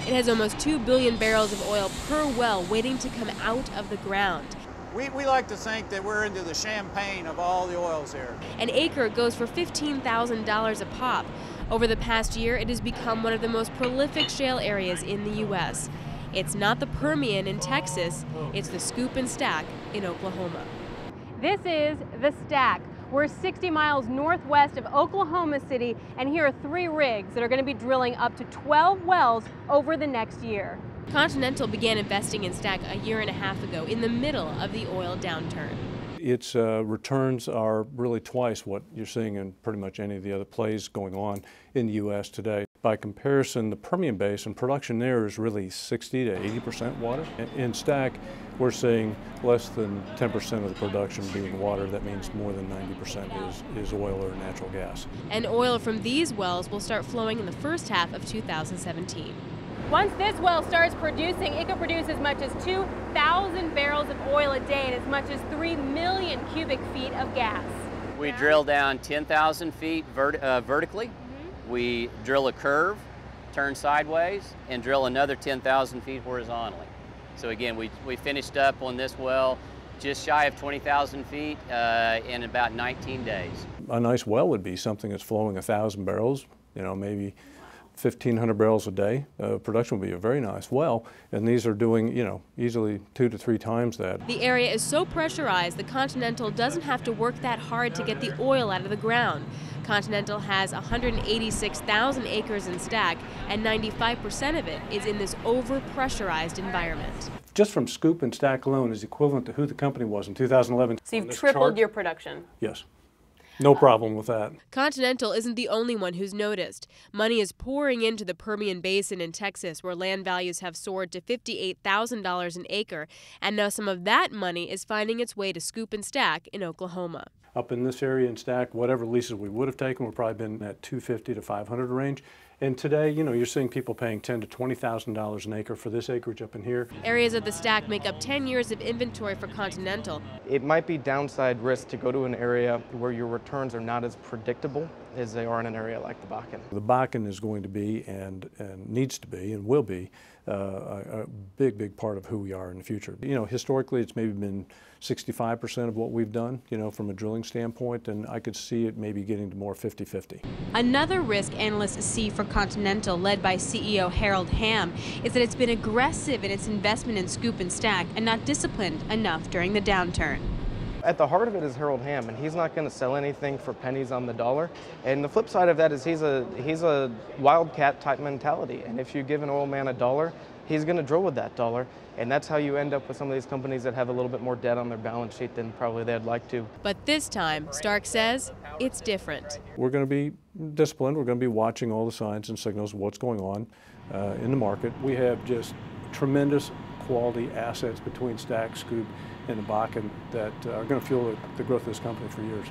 It has almost 2 billion barrels of oil per well waiting to come out of the ground. We like to think that we're into the champagne of all the oils here. An acre goes for $15,000 a pop. Over the past year, it has become one of the most prolific shale areas in the U.S. It's not the Permian in Texas, it's the Scoop and Stack in Oklahoma. This is the Stack. We're 60 miles northwest of Oklahoma City, and here are 3 rigs that are going to be drilling up to 12 wells over the next year. Continental began investing in Stack a year and a half ago in the middle of the oil downturn. Its returns are really twice what you're seeing in pretty much any of the other plays going on in the U.S. today. By comparison, the Permian Basin production there is really 60 to 80% water. In Stack, we're seeing less than 10% of the production being water. That means more than 90% is oil or natural gas. And oil from these wells will start flowing in the first half of 2017. Once this well starts producing, it could produce as much as 2,000 barrels of oil a day and as much as 3 million cubic feet of gas. We drill down 10,000 feet vertically. We drill a curve, turn sideways, and drill another 10,000 feet horizontally. So again, we finished up on this well just shy of 20,000 feet in about 19 days. A nice well would be something that's flowing 1,000 barrels, maybe 1,500 barrels a day. Production would be a very nice well, and these are doing, easily 2 to 3 times that. The area is so pressurized, the Continental doesn't have to work that hard to get the oil out of the ground. Continental has 186,000 acres in Stack, and 95% of it is in this over-pressurized environment. Just from Scoop and Stack alone is equivalent to who the company was in 2011. So you've tripled your production? Yes. No problem with that. Continental isn't the only one who's noticed. Money is pouring into the Permian Basin in Texas, where land values have soared to $58,000 an acre, and now some of that money is finding its way to Scoop and Stack in Oklahoma. Up in this area in Stack, whatever leases we would have taken, we've probably been at $250,000 to $500,000 range. And today, you're seeing people paying $10,000 to $20,000 an acre for this acreage up in here. Areas of the Stack make up 10 years of inventory for Continental. It might be downside risk to go to an area where your returns are not as predictable as they are in an area like the Bakken. The Bakken is going to be and needs to be and will be a big part of who we are in the future. Historically it's maybe been 65% of what we've done, from a drilling standpoint, and I could see it maybe getting to more 50-50. Another risk analysts see for Continental, led by CEO Harold Hamm, is that it's been aggressive in its investment in Scoop and Stack and not disciplined enough during the downturn. At the heart of it is Harold Hamm, and he's not going to sell anything for pennies on the dollar. And the flip side of that is he's a wildcat type mentality, and if you give an oil man $1, he's going to drill with that dollar. And that's how you end up with some of these companies that have a little bit more debt on their balance sheet than probably they'd like to. But this time, Stark says, it's different. We're going to be disciplined. We're going to be watching all the signs and signals of what's going on in the market. We have just tremendous quality assets between Stack, Scoop, and the Bakken that are going to fuel the growth of this company for years.